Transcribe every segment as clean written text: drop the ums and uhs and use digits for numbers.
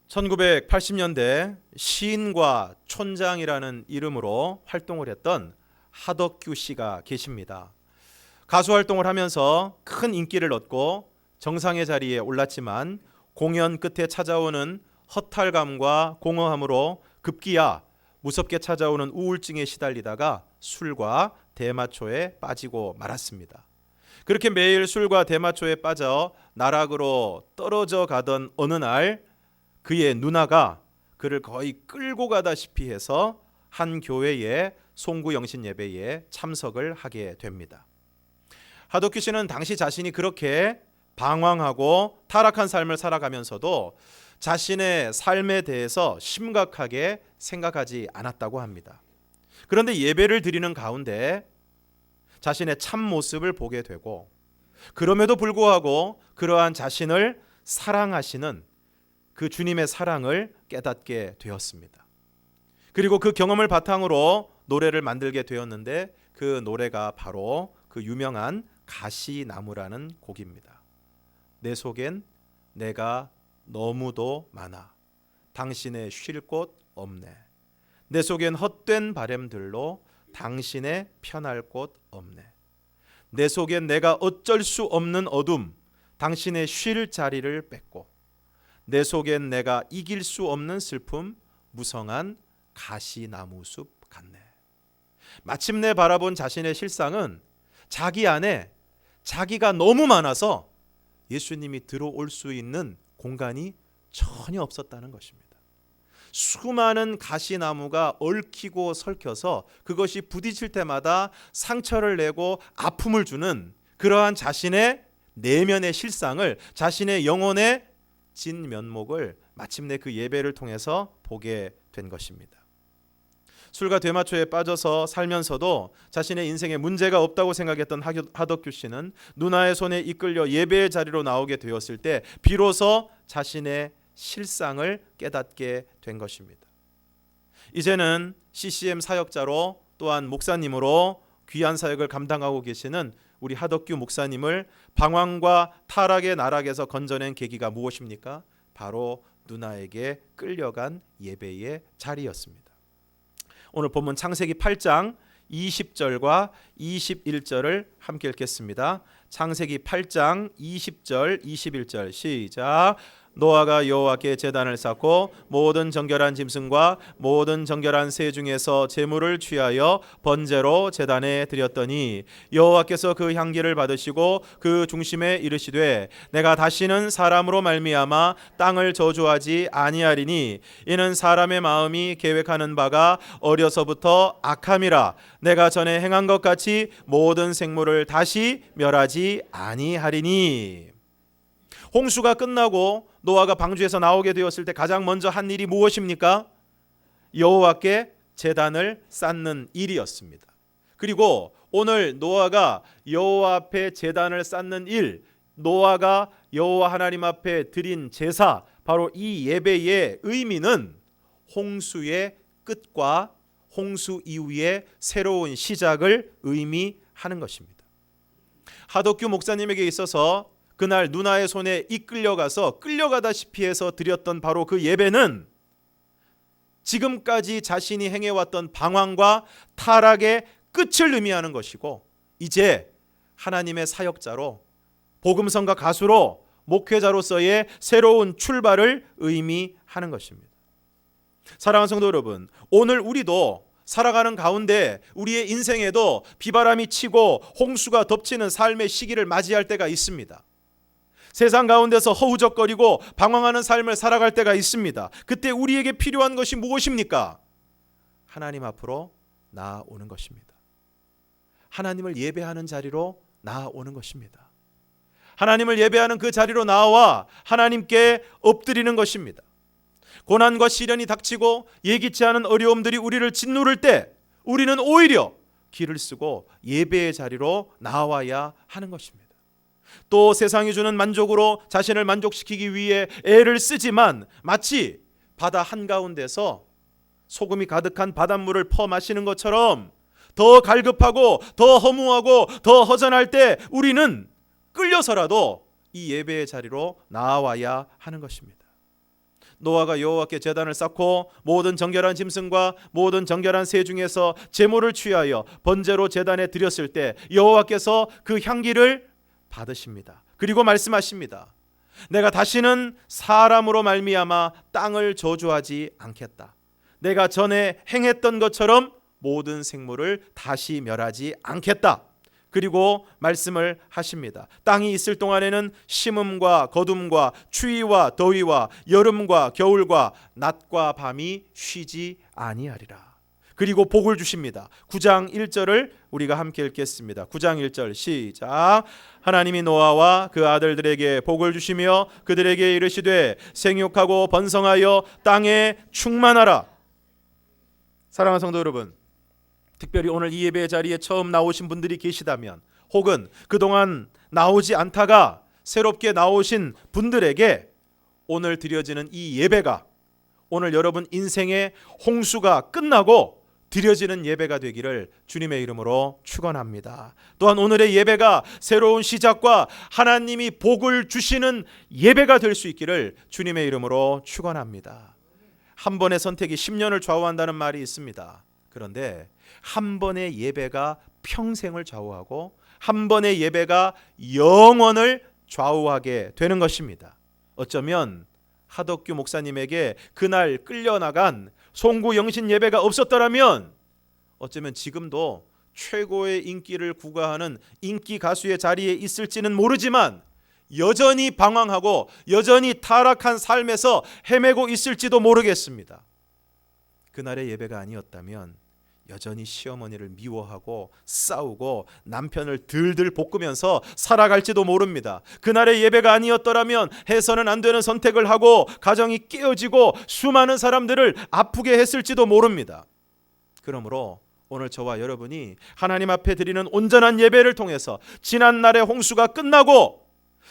1980년대 시인과 촌장이라는 이름으로 활동을 했던 하덕규 씨가 계십니다. 가수 활동을 하면서 큰 인기를 얻고 정상의 자리에 올랐지만 공연 끝에 찾아오는 허탈감과 공허함으로 급기야 무섭게 찾아오는 우울증에 시달리다가 술과 대마초에 빠지고 말았습니다. 그렇게 매일 술과 대마초에 빠져 나락으로 떨어져 가던 어느 날 그의 누나가 그를 거의 끌고 가다시피 해서 한 교회의 송구 영신 예배에 참석을 하게 됩니다. 하덕규 씨는 당시 자신이 그렇게 방황하고 타락한 삶을 살아가면서도 자신의 삶에 대해서 심각하게 생각하지 않았다고 합니다. 그런데 예배를 드리는 가운데 자신의 참 모습을 보게 되고 그럼에도 불구하고 그러한 자신을 사랑하시는 그 주님의 사랑을 깨닫게 되었습니다. 그리고 그 경험을 바탕으로 노래를 만들게 되었는데 그 노래가 바로 그 유명한 가시나무라는 곡입니다. 내 속엔 내가 너무도 많아 당신의 쉴 곳 없네. 내 속엔 헛된 바램들로 당신의 편할 곳 없네. 내 속엔 내가 어쩔 수 없는 어둠 당신의 쉴 자리를 뺏고 내 속엔 내가 이길 수 없는 슬픔 무성한 가시나무 숲 같네. 마침내 바라본 자신의 실상은 자기 안에 자기가 너무 많아서 예수님이 들어올 수 있는 공간이 전혀 없었다는 것입니다. 수많은 가시나무가 얽히고 설켜서 그것이 부딪힐 때마다 상처를 내고 아픔을 주는 그러한 자신의 내면의 실상을, 자신의 영혼의 진면목을 마침내 그 예배를 통해서 보게 된 것입니다. 술과 대마초에 빠져서 살면서도 자신의 인생에 문제가 없다고 생각했던 하덕규 씨는 누나의 손에 이끌려 예배의 자리로 나오게 되었을 때 비로소 자신의 실상을 깨닫게 된 것입니다. 이제는 CCM 사역자로 또한 목사님으로 귀한 사역을 감당하고 계시는 우리 하덕규 목사님을 방황과 타락의 나락에서 건져낸 계기가 무엇입니까? 바로 누나에게 끌려간 예배의 자리였습니다. 오늘 본문 창세기 8장 20절과 21절을 함께 읽겠습니다. 창세기 8장 20절 21절 시작. 노아가 여호와께 제단을 쌓고 모든 정결한 짐승과 모든 정결한 새 중에서 제물을 취하여 번제로 제단에 드렸더니 여호와께서 그 향기를 받으시고 그 중심에 이르시되 내가 다시는 사람으로 말미암아 땅을 저주하지 아니하리니 이는 사람의 마음이 계획하는 바가 어려서부터 악함이라 내가 전에 행한 것 같이 모든 생물을 다시 멸하지 아니하리니. 홍수가 끝나고 노아가 방주에서 나오게 되었을 때 가장 먼저 한 일이 무엇입니까? 여호와께 제단을 쌓는 일이었습니다. 그리고 오늘 노아가 여호와 앞에 제단을 쌓는 일, 노아가 여호와 하나님 앞에 드린 제사, 바로 이 예배의 의미는 홍수의 끝과 홍수 이후의 새로운 시작을 의미하는 것입니다. 하덕규 목사님에게 있어서 그날 누나의 손에 이끌려가서 끌려가다시피 해서 드렸던 바로 그 예배는 지금까지 자신이 행해왔던 방황과 타락의 끝을 의미하는 것이고 이제 하나님의 사역자로 복음성가 가수로 목회자로서의 새로운 출발을 의미하는 것입니다. 사랑하는 성도 여러분, 오늘 우리도 살아가는 가운데 우리의 인생에도 비바람이 치고 홍수가 덮치는 삶의 시기를 맞이할 때가 있습니다. 세상 가운데서 허우적거리고 방황하는 삶을 살아갈 때가 있습니다. 그때 우리에게 필요한 것이 무엇입니까? 하나님 앞으로 나아오는 것입니다. 하나님을 예배하는 자리로 나아오는 것입니다. 하나님을 예배하는 그 자리로 나와 하나님께 엎드리는 것입니다. 고난과 시련이 닥치고 예기치 않은 어려움들이 우리를 짓누를 때 우리는 오히려 길을 쓰고 예배의 자리로 나와야 하는 것입니다. 또 세상이 주는 만족으로 자신을 만족시키기 위해 애를 쓰지만 마치 바다 한가운데서 소금이 가득한 바닷물을 퍼 마시는 것처럼 더 갈급하고 더 허무하고 더 허전할 때 우리는 끌려서라도 이 예배의 자리로 나와야 하는 것입니다. 노아가 여호와께 제단을 쌓고 모든 정결한 짐승과 모든 정결한 새 중에서 제물을 취하여 번제로 제단에 드렸을 때 여호와께서 그 향기를 받으십니다. 그리고 말씀하십니다. 내가 다시는 사람으로 말미암아 땅을 저주하지 않겠다. 내가 전에 행했던 것처럼 모든 생물을 다시 멸하지 않겠다. 그리고 말씀을 하십니다. 땅이 있을 동안에는 심음과 거둠과 추위와 더위와 여름과 겨울과 낮과 밤이 쉬지 아니하리라. 그리고 복을 주십니다. 9장 1절을 우리가 함께 읽겠습니다. 9장 1절 시작. 하나님이 노아와 그 아들들에게 복을 주시며 그들에게 이르시되 생육하고 번성하여 땅에 충만하라. 사랑하는 성도 여러분, 특별히 오늘 이 예배 자리에 처음 나오신 분들이 계시다면, 혹은 그동안 나오지 않다가 새롭게 나오신 분들에게 오늘 드려지는 이 예배가 오늘 여러분 인생의 홍수가 끝나고 드려지는 예배가 되기를 주님의 이름으로 축원합니다. 또한 오늘의 예배가 새로운 시작과 하나님이 복을 주시는 예배가 될 수 있기를 주님의 이름으로 축원합니다. 한 번의 선택이 10년을 좌우한다는 말이 있습니다. 그런데 한 번의 예배가 평생을 좌우하고 한 번의 예배가 영원을 좌우하게 되는 것입니다. 어쩌면 하덕규 목사님에게 그날 끌려나간 송구 영신 예배가 없었더라면 어쩌면 지금도 최고의 인기를 구가하는 인기 가수의 자리에 있을지는 모르지만 여전히 방황하고 여전히 타락한 삶에서 헤매고 있을지도 모르겠습니다. 그날의 예배가 아니었다면 여전히 시어머니를 미워하고 싸우고 남편을 들들 볶으면서 살아갈지도 모릅니다. 그날의 예배가 아니었더라면 해서는 안 되는 선택을 하고 가정이 깨어지고 수많은 사람들을 아프게 했을지도 모릅니다. 그러므로 오늘 저와 여러분이 하나님 앞에 드리는 온전한 예배를 통해서 지난날의 홍수가 끝나고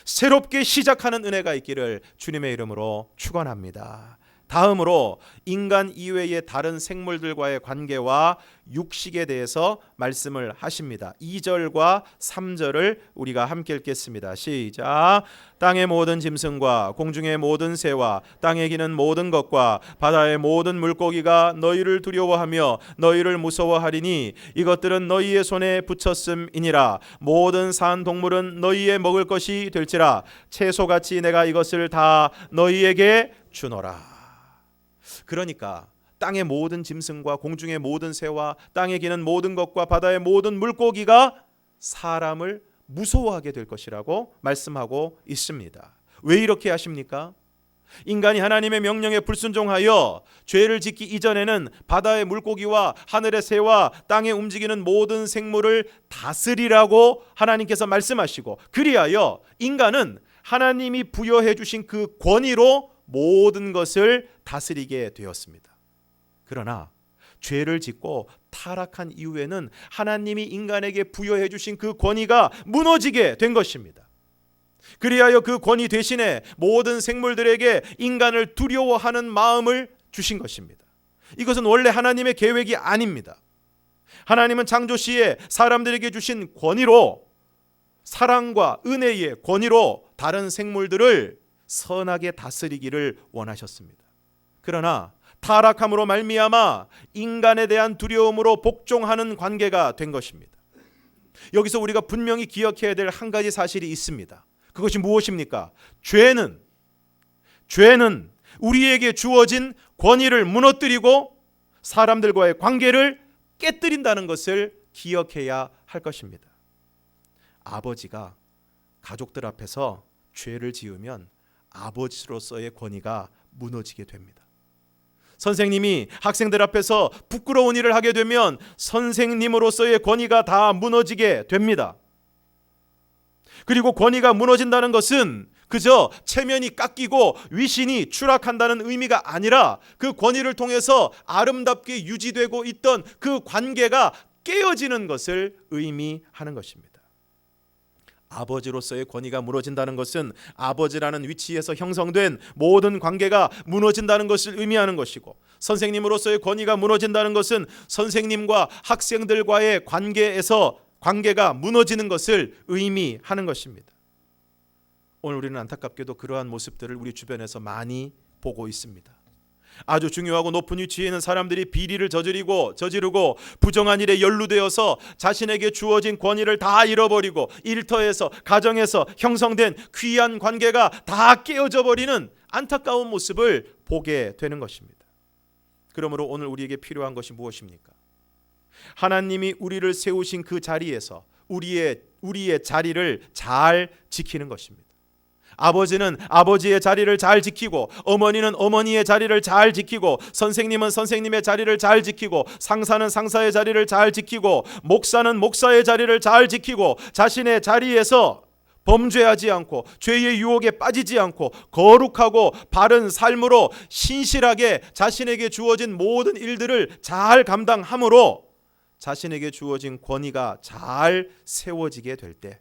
새롭게 시작하는 은혜가 있기를 주님의 이름으로 축원합니다. 다음으로 인간 이외의 다른 생물들과의 관계와 육식에 대해서 말씀을 하십니다. 2절과 3절을 우리가 함께 읽겠습니다. 시작. 땅의 모든 짐승과 공중의 모든 새와 땅에 기는 모든 것과 바다의 모든 물고기가 너희를 두려워하며 너희를 무서워하리니 이것들은 너희의 손에 붙였음이니라. 모든 산 동물은 너희의 먹을 것이 될지라. 채소같이 내가 이것을 다 너희에게 주노라. 그러니까 땅의 모든 짐승과 공중의 모든 새와 땅에 기는 모든 것과 바다의 모든 물고기가 사람을 무서워하게 될 것이라고 말씀하고 있습니다. 왜 이렇게 하십니까? 인간이 하나님의 명령에 불순종하여 죄를 짓기 이전에는 바다의 물고기와 하늘의 새와 땅에 움직이는 모든 생물을 다스리라고 하나님께서 말씀하시고, 그리하여 인간은 하나님이 부여해 주신 그 권위로 모든 것을 다스리게 되었습니다. 그러나 죄를 짓고 타락한 이후에는 하나님이 인간에게 부여해 주신 그 권위가 무너지게 된 것입니다. 그리하여 그 권위 대신에 모든 생물들에게 인간을 두려워하는 마음을 주신 것입니다. 이것은 원래 하나님의 계획이 아닙니다. 하나님은 창조 시에 사람들에게 주신 권위로, 사랑과 은혜의 권위로 다른 생물들을 선하게 다스리기를 원하셨습니다. 그러나 타락함으로 말미암아 인간에 대한 두려움으로 복종하는 관계가 된 것입니다. 여기서 우리가 분명히 기억해야 될 한 가지 사실이 있습니다. 그것이 무엇입니까? 죄는 우리에게 주어진 권위를 무너뜨리고 사람들과의 관계를 깨뜨린다는 것을 기억해야 할 것입니다. 아버지가 가족들 앞에서 죄를 지으면 아버지로서의 권위가 무너지게 됩니다. 선생님이 학생들 앞에서 부끄러운 일을 하게 되면 선생님으로서의 권위가 다 무너지게 됩니다. 그리고 권위가 무너진다는 것은 그저 체면이 깎이고 위신이 추락한다는 의미가 아니라 그 권위를 통해서 아름답게 유지되고 있던 그 관계가 깨어지는 것을 의미하는 것입니다. 아버지로서의 권위가 무너진다는 것은 아버지라는 위치에서 형성된 모든 관계가 무너진다는 것을 의미하는 것이고, 선생님으로서의 권위가 무너진다는 것은 선생님과 학생들과의 관계가 무너지는 것을 의미하는 것입니다. 오늘 우리는 안타깝게도 그러한 모습들을 우리 주변에서 많이 보고 있습니다. 아주 중요하고 높은 위치에 있는 사람들이 비리를 저지르고 부정한 일에 연루되어서 자신에게 주어진 권위를 다 잃어버리고 일터에서 가정에서 형성된 귀한 관계가 다 깨어져 버리는 안타까운 모습을 보게 되는 것입니다. 그러므로 오늘 우리에게 필요한 것이 무엇입니까? 하나님이 우리를 세우신 그 자리에서 우리의 자리를 잘 지키는 것입니다. 아버지는 아버지의 자리를 잘 지키고, 어머니는 어머니의 자리를 잘 지키고, 선생님은 선생님의 자리를 잘 지키고, 상사는 상사의 자리를 잘 지키고, 목사는 목사의 자리를 잘 지키고, 자신의 자리에서 범죄하지 않고 죄의 유혹에 빠지지 않고 거룩하고 바른 삶으로 신실하게 자신에게 주어진 모든 일들을 잘 감당함으로 자신에게 주어진 권위가 잘 세워지게 될 때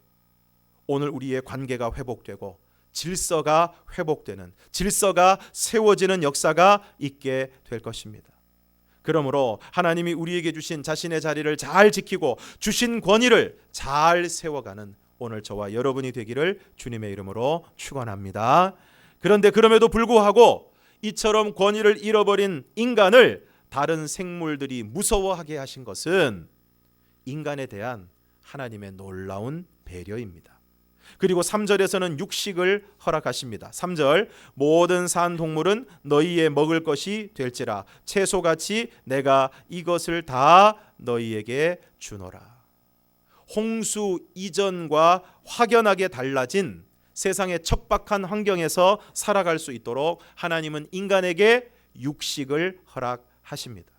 오늘 우리의 관계가 회복되고 질서가 회복되는, 질서가 세워지는 역사가 있게 될 것입니다. 그러므로 하나님이 우리에게 주신 자신의 자리를 잘 지키고 주신 권위를 잘 세워가는 오늘 저와 여러분이 되기를 주님의 이름으로 축원합니다. 그런데 그럼에도 불구하고 이처럼 권위를 잃어버린 인간을 다른 생물들이 무서워하게 하신 것은 인간에 대한 하나님의 놀라운 배려입니다. 그리고 3절에서는 육식을 허락하십니다. 3절, 모든 산 동물은 너희의 먹을 것이 될지라 채소같이 내가 이것을 다 너희에게 주노라. 홍수 이전과 확연하게 달라진 세상의 척박한 환경에서 살아갈 수 있도록 하나님은 인간에게 육식을 허락하십니다.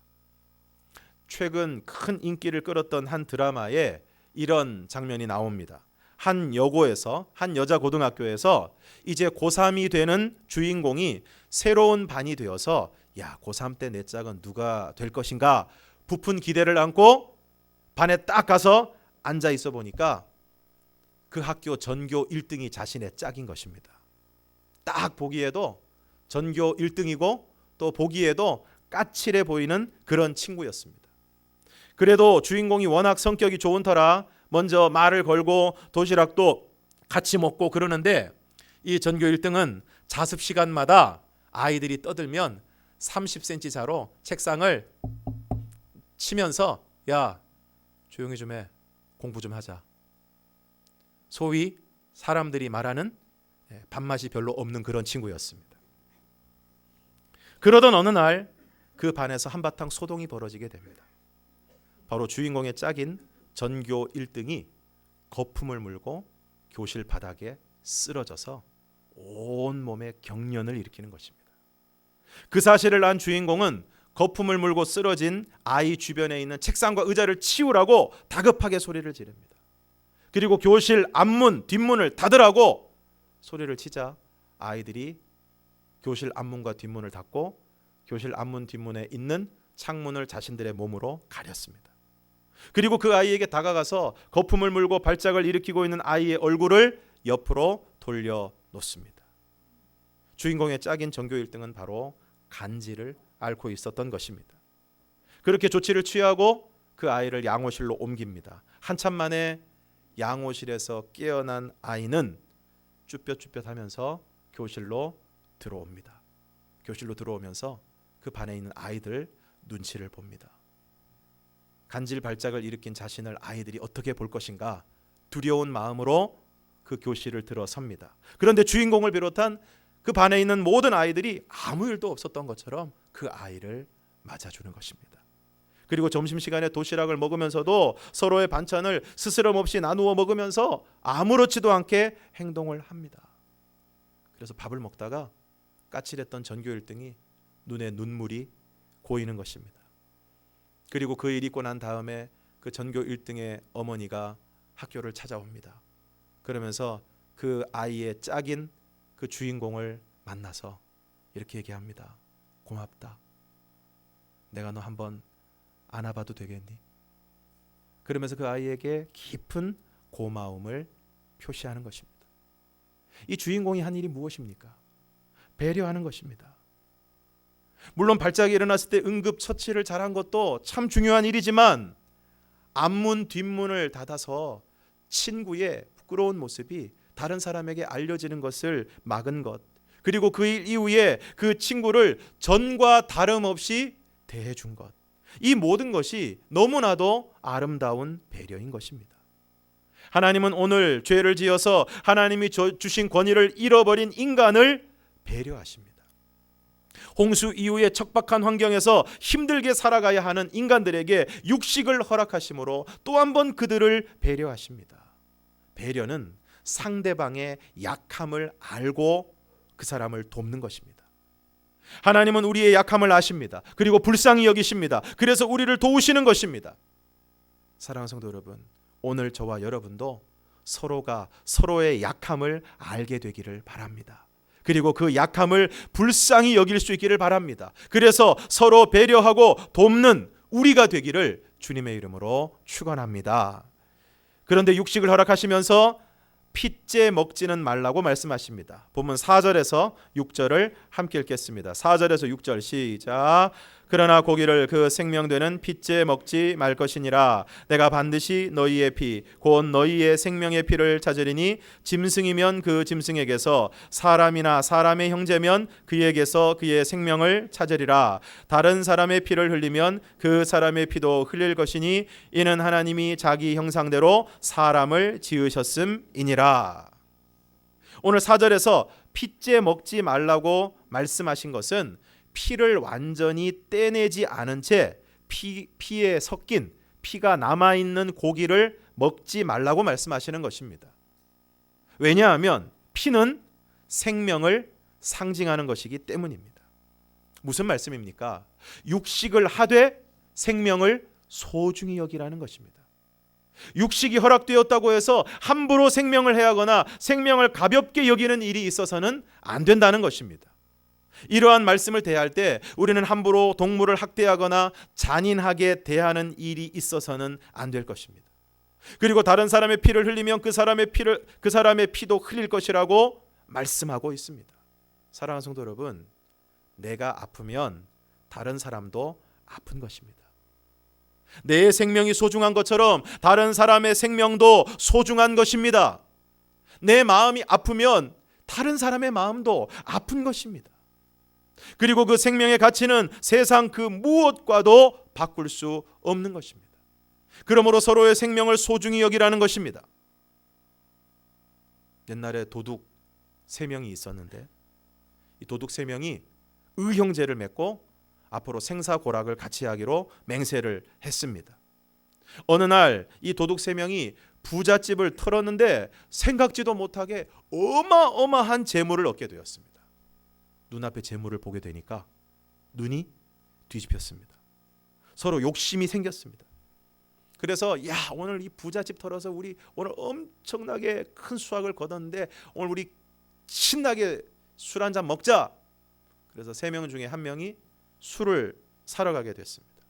최근 큰 인기를 끌었던 한 드라마에 이런 장면이 나옵니다. 한 여고에서, 한 여자 고등학교에서 이제 고3이 되는 주인공이 새로운 반이 되어서 야, 고3 때 내 짝은 누가 될 것인가 부푼 기대를 안고 반에 딱 가서 앉아 있어 보니까 그 학교 전교 1등이 자신의 짝인 것입니다. 딱 보기에도 전교 1등이고 또 보기에도 까칠해 보이는 그런 친구였습니다. 그래도 주인공이 워낙 성격이 좋은 터라 먼저 말을 걸고 도시락도 같이 먹고 그러는데 이 전교 1등은 자습 시간마다 아이들이 떠들면 30cm 자로 책상을 치면서 야, 조용히 좀 해. 공부 좀 하자. 소위 사람들이 말하는 밥맛이 별로 없는 그런 친구였습니다. 그러던 어느 날 그 반에서 한바탕 소동이 벌어지게 됩니다. 바로 주인공의 짝인 전교 1등이 거품을 물고 교실 바닥에 쓰러져서 온몸에 경련을 일으키는 것입니다. 그 사실을 안 주인공은 거품을 물고 쓰러진 아이 주변에 있는 책상과 의자를 치우라고 다급하게 소리를 지릅니다. 그리고 교실 앞문, 뒷문을 닫으라고 소리를 치자 아이들이 교실 앞문과 뒷문을 닫고 교실 앞문, 뒷문에 있는 창문을 자신들의 몸으로 가렸습니다. 그리고 그 아이에게 다가가서 거품을 물고 발작을 일으키고 있는 아이의 얼굴을 옆으로 돌려 놓습니다. 주인공의 짝인 전교 1등은 바로 간지를 앓고 있었던 것입니다. 그렇게 조치를 취하고 그 아이를 양호실로 옮깁니다. 한참 만에 양호실에서 깨어난 아이는 쭈뼛쭈뼛하면서 교실로 들어옵니다. 교실로 들어오면서 그 반에 있는 아이들 눈치를 봅니다. 간질 발작을 일으킨 자신을 아이들이 어떻게 볼 것인가 두려운 마음으로 그 교실을 들어섭니다. 그런데 주인공을 비롯한 그 반에 있는 모든 아이들이 아무 일도 없었던 것처럼 그 아이를 맞아주는 것입니다. 그리고 점심시간에 도시락을 먹으면서도 서로의 반찬을 스스럼 없이 나누어 먹으면서 아무렇지도 않게 행동을 합니다. 그래서 밥을 먹다가 까칠했던 전교 1등이 눈에 눈물이 고이는 것입니다. 그리고 그 일이 있고 난 다음에 그 전교 1등의 어머니가 학교를 찾아옵니다. 그러면서 그 아이의 짝인 그 주인공을 만나서 이렇게 얘기합니다. 고맙다. 내가 너 한번 안아봐도 되겠니? 그러면서 그 아이에게 깊은 고마움을 표시하는 것입니다. 이 주인공이 한 일이 무엇입니까? 배려하는 것입니다. 물론 발작이 일어났을 때 응급처치를 잘한 것도 참 중요한 일이지만 앞문 뒷문을 닫아서 친구의 부끄러운 모습이 다른 사람에게 알려지는 것을 막은 것, 그리고 그 일 이후에 그 친구를 전과 다름없이 대해준 것, 이 모든 것이 너무나도 아름다운 배려인 것입니다. 하나님은 오늘 죄를 지어서 하나님이 주신 권위를 잃어버린 인간을 배려하십니다. 홍수 이후의 척박한 환경에서 힘들게 살아가야 하는 인간들에게 육식을 허락하심으로 또 한 번 그들을 배려하십니다. 배려는 상대방의 약함을 알고 그 사람을 돕는 것입니다. 하나님은 우리의 약함을 아십니다. 그리고 불쌍히 여기십니다. 그래서 우리를 도우시는 것입니다. 사랑하는 성도 여러분, 오늘 저와 여러분도 서로가 서로의 약함을 알게 되기를 바랍니다. 그리고 그 약함을 불쌍히 여길 수 있기를 바랍니다. 그래서 서로 배려하고 돕는 우리가 되기를 주님의 이름으로 축원합니다. 그런데 육식을 허락하시면서 핏째 먹지는 말라고 말씀하십니다. 본문 4절에서 6절을 함께 읽겠습니다. 4절에서 6절 시작. 그러나 고기를 그 생명되는 핏째 먹지 말 것이니라. 내가 반드시 너희의 피 곧 너희의 생명의 피를 찾으리니 짐승이면 그 짐승에게서 사람이나 사람의 형제면 그에게서 그의 생명을 찾으리라. 다른 사람의 피를 흘리면 그 사람의 피도 흘릴 것이니 이는 하나님이 자기 형상대로 사람을 지으셨음이니라. 오늘 4절에서 핏째 먹지 말라고 말씀하신 것은 피를 완전히 떼내지 않은 채 피에 섞인 피가 남아있는 고기를 먹지 말라고 말씀하시는 것입니다. 왜냐하면 피는 생명을 상징하는 것이기 때문입니다. 무슨 말씀입니까? 육식을 하되 생명을 소중히 여기라는 것입니다. 육식이 허락되었다고 해서 함부로 생명을 해하거나 생명을 가볍게 여기는 일이 있어서는 안 된다는 것입니다. 이러한 말씀을 대할 때 우리는 함부로 동물을 학대하거나 잔인하게 대하는 일이 있어서는 안 될 것입니다. 그리고 다른 사람의 피를 흘리면 그 사람의 피도 흘릴 것이라고 말씀하고 있습니다. 사랑하는 성도 여러분, 내가 아프면 다른 사람도 아픈 것입니다. 내 생명이 소중한 것처럼 다른 사람의 생명도 소중한 것입니다. 내 마음이 아프면 다른 사람의 마음도 아픈 것입니다. 그리고 그 생명의 가치는 세상 그 무엇과도 바꿀 수 없는 것입니다. 그러므로 서로의 생명을 소중히 여기라는 것입니다. 옛날에 도둑 3명이 있었는데 이 도둑 3명이 의형제를 맺고 앞으로 생사고락을 같이 하기로 맹세를 했습니다. 어느 날 이 도둑 3명이 부잣집을 털었는데 생각지도 못하게 어마어마한 재물을 얻게 되었습니다. 눈앞에 재물을 보게 되니까 눈이 뒤집혔습니다. 서로 욕심이 생겼습니다. 그래서 오늘 이 부잣집 털어서 우리 오늘 엄청나게 큰 수확을 거뒀는데 오늘 우리 신나게 술 한잔 먹자. 그래서 3명 중에 한 명이 술을 사러 가게 됐습니다.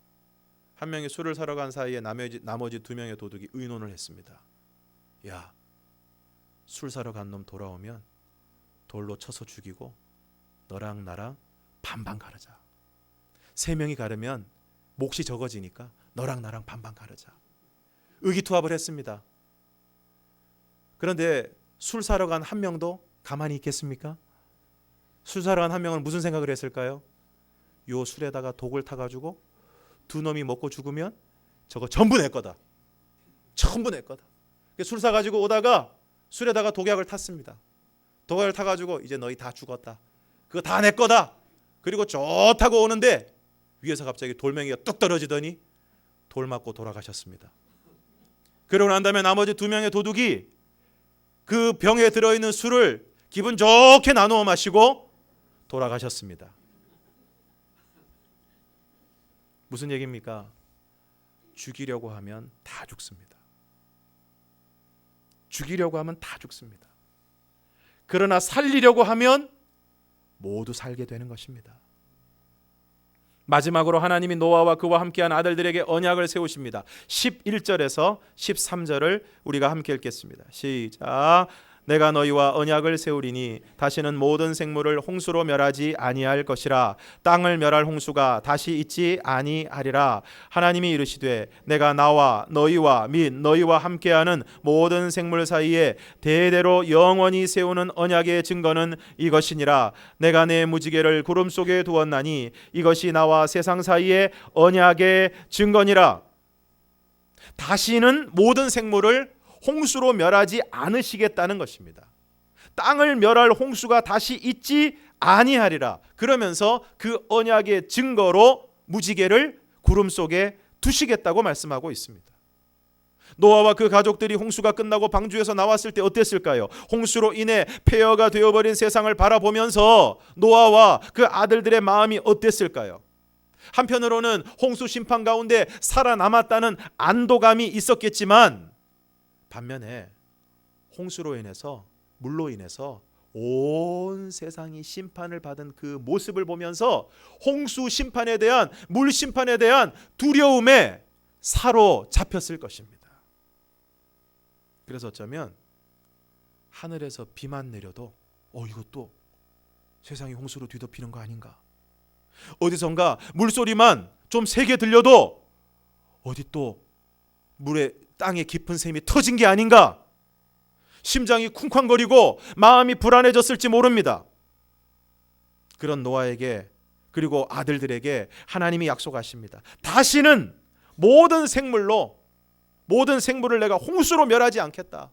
한 명이 술을 사러 간 사이에 나머지 2명의 도둑이 의논을 했습니다. 술 사러 간 놈 돌아오면 돌로 쳐서 죽이고 너랑 나랑 반반 가르자. 3명이 가르면 몫이 적어지니까 너랑 나랑 반반 가르자. 의기투합을 했습니다. 그런데 술 사러 간 한 명도 가만히 있겠습니까? 술 사러 간 한 명은 무슨 생각을 했을까요? 요 술에다가 독을 타가지고 2놈이 먹고 죽으면 저거 전부 내 거다. 전부 내 거다. 술 사가지고 오다가 술에다가 독약을 탔습니다. 독약을 타가지고 이제 너희 다 죽었다. 그거 다 내 거다. 그리고 좋다고 오는데 위에서 갑자기 돌멩이가 뚝 떨어지더니 돌 맞고 돌아가셨습니다. 그러고 난 다음에 나머지 2명의 도둑이 그 병에 들어있는 술을 기분 좋게 나누어 마시고 돌아가셨습니다. 무슨 얘기입니까? 죽이려고 하면 다 죽습니다. 죽이려고 하면 다 죽습니다. 그러나 살리려고 하면 모두 살게 되는 것입니다. 마지막으로 하나님이 노아와 그와 함께한 아들들에게 언약을 세우십니다. 11절에서 13절을 우리가 함께 읽겠습니다. 시작. 내가 너희와 언약을 세우리니 다시는 모든 생물을 홍수로 멸하지 아니할 것이라. 땅을 멸할 홍수가 다시 있지 아니하리라. 하나님이 이르시되 내가 나와 너희와 및 너희와 함께하는 모든 생물 사이에 대대로 영원히 세우는 언약의 증거는 이것이니라. 내가 내 무지개를 구름 속에 두었나니 이것이 나와 세상 사이의 언약의 증거니라. 다시는 모든 생물을 홍수로 멸하지 않으시겠다는 것입니다. 땅을 멸할 홍수가 다시 있지 아니하리라. 그러면서 그 언약의 증거로 무지개를 구름 속에 두시겠다고 말씀하고 있습니다. 노아와 그 가족들이 홍수가 끝나고 방주에서 나왔을 때 어땠을까요? 홍수로 인해 폐허가 되어버린 세상을 바라보면서 노아와 그 아들들의 마음이 어땠을까요? 한편으로는 홍수 심판 가운데 살아남았다는 안도감이 있었겠지만, 반면에 홍수로 인해서, 물로 인해서 온 세상이 심판을 받은 그 모습을 보면서 홍수 심판에 대한, 물 심판에 대한 두려움에 사로잡혔을 것입니다. 그래서 어쩌면 하늘에서 비만 내려도 이것도 세상이 홍수로 뒤덮이는 거 아닌가, 어디선가 물소리만 좀 세게 들려도 어디 또 물에 땅에 깊은 샘이 터진 게 아닌가, 심장이 쿵쾅거리고 마음이 불안해졌을지 모릅니다. 그런 노아에게, 그리고 아들들에게 하나님이 약속하십니다. 다시는 모든 생물을 내가 홍수로 멸하지 않겠다.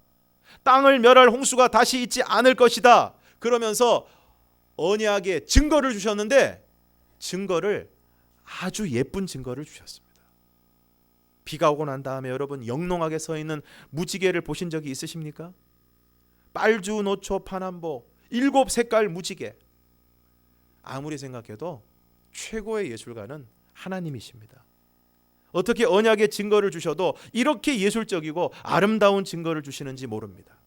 땅을 멸할 홍수가 다시 있지 않을 것이다. 그러면서 언약의 증거를 주셨는데, 증거를 아주 예쁜 증거를 주셨습니다. 비가 오고 난 다음에 여러분 영롱하게 서 있는 무지개를 보신 적이 있으십니까? 빨주, 노초, 파남보 7색깔 무지개. 아무리 생각해도 최고의 예술가는 하나님이십니다. 어떻게 언약의 증거를 주셔도 이렇게 예술적이고 아름다운 증거를 주시는지 모릅니다.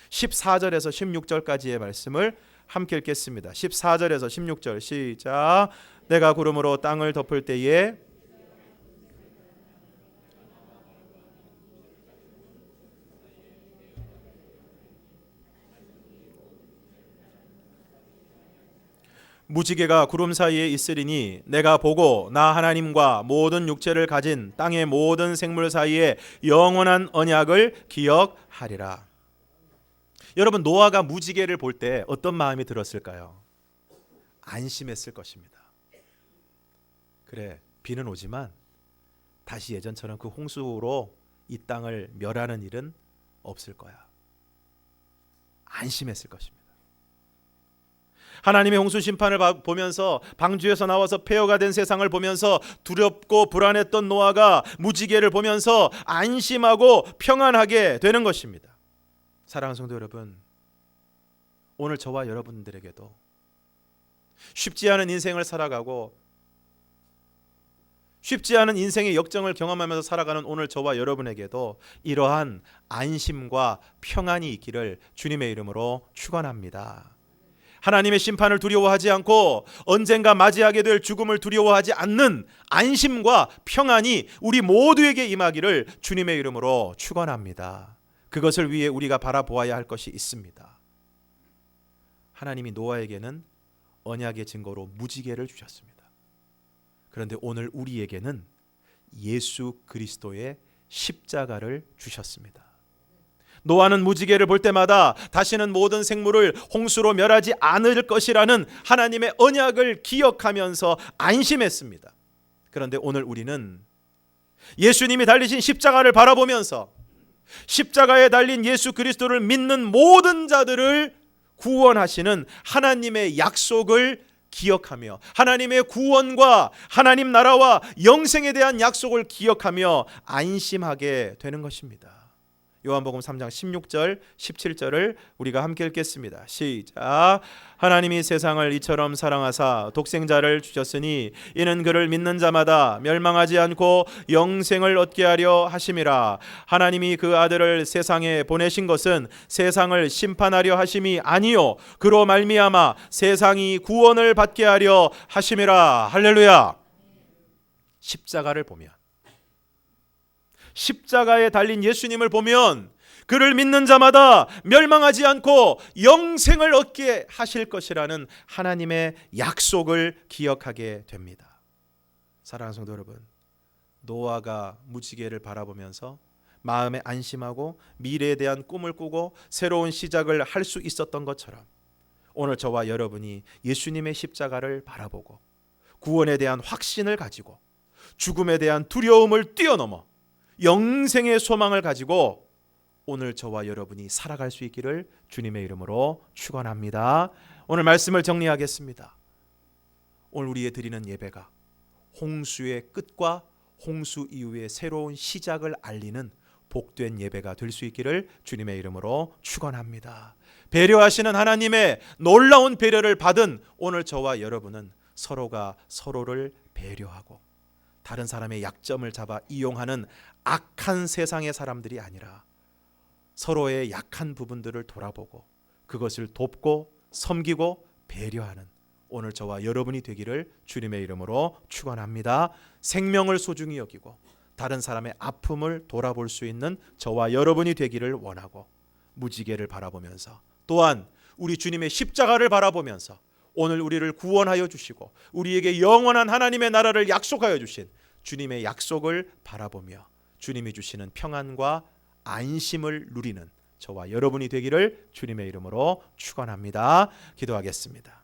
14절에서 16절까지의 말씀을 함께 읽겠습니다. 14절에서 16절 시작. 내가 구름으로 땅을 덮을 때에 무지개가 구름 사이에 있으리니 내가 보고 나 하나님과 모든 육체를 가진 땅의 모든 생물 사이에 영원한 언약을 기억하리라. 여러분, 노아가 무지개를 볼 때 어떤 마음이 들었을까요? 안심했을 것입니다. 그래, 비는 오지만 다시 예전처럼 그 홍수로 이 땅을 멸하는 일은 없을 거야. 안심했을 것입니다. 하나님의 홍수 심판을 보면서, 방주에서 나와서 폐허가 된 세상을 보면서 두렵고 불안했던 노아가 무지개를 보면서 안심하고 평안하게 되는 것입니다. 사랑하는 성도 여러분, 오늘 저와 여러분들에게도 쉽지 않은 인생을 살아가고 쉽지 않은 인생의 역정을 경험하면서 살아가는 오늘 저와 여러분에게도 이러한 안심과 평안이 있기를 주님의 이름으로 축원합니다. 하나님의 심판을 두려워하지 않고 언젠가 맞이하게 될 죽음을 두려워하지 않는 안심과 평안이 우리 모두에게 임하기를 주님의 이름으로 축원합니다. 그것을 위해 우리가 바라보아야 할 것이 있습니다. 하나님이 노아에게는 언약의 증거로 무지개를 주셨습니다. 그런데 오늘 우리에게는 예수 그리스도의 십자가를 주셨습니다. 노아는 무지개를 볼 때마다 다시는 모든 생물을 홍수로 멸하지 않을 것이라는 하나님의 언약을 기억하면서 안심했습니다. 그런데 오늘 우리는 예수님이 달리신 십자가를 바라보면서 십자가에 달린 예수 그리스도를 믿는 모든 자들을 구원하시는 하나님의 약속을 기억하며, 하나님의 구원과 하나님 나라와 영생에 대한 약속을 기억하며 안심하게 되는 것입니다. 요한복음 3장 16절 17절을 우리가 함께 읽겠습니다. 시작. 하나님이 세상을 이처럼 사랑하사 독생자를 주셨으니 이는 그를 믿는 자마다 멸망하지 않고 영생을 얻게 하려 하심이라. 하나님이 그 아들을 세상에 보내신 것은 세상을 심판하려 하심이 아니요 그로 말미암아 세상이 구원을 받게 하려 하심이라. 할렐루야. 십자가를 보면, 십자가에 달린 예수님을 보면 그를 믿는 자마다 멸망하지 않고 영생을 얻게 하실 것이라는 하나님의 약속을 기억하게 됩니다. 사랑하는 성도 여러분, 노아가 무지개를 바라보면서 마음에 안심하고 미래에 대한 꿈을 꾸고 새로운 시작을 할 수 있었던 것처럼 오늘 저와 여러분이 예수님의 십자가를 바라보고 구원에 대한 확신을 가지고 죽음에 대한 두려움을 뛰어넘어 영생의 소망을 가지고 오늘 저와 여러분이 살아갈 수 있기를 주님의 이름으로 축원합니다. 오늘 말씀을 정리하겠습니다. 오늘 우리의 드리는 예배가 홍수의 끝과 홍수 이후의 새로운 시작을 알리는 복된 예배가 될 수 있기를 주님의 이름으로 축원합니다. 배려하시는 하나님의 놀라운 배려를 받은 오늘 저와 여러분은 서로가 서로를 배려하고 다른 사람의 약점을 잡아 이용하는 악한 세상의 사람들이 아니라 서로의 약한 부분들을 돌아보고 그것을 돕고 섬기고 배려하는 오늘 저와 여러분이 되기를 주님의 이름으로 축원합니다. 생명을 소중히 여기고 다른 사람의 아픔을 돌아볼 수 있는 저와 여러분이 되기를 원하고 무지개를 바라보면서 또한 우리 주님의 십자가를 바라보면서 오늘 우리를 구원하여 주시고 우리에게 영원한 하나님의 나라를 약속하여 주신 주님의 약속을 바라보며 주님이 주시는 평안과 안심을 누리는 저와 여러분이 되기를 주님의 이름으로 축원합니다. 기도하겠습니다.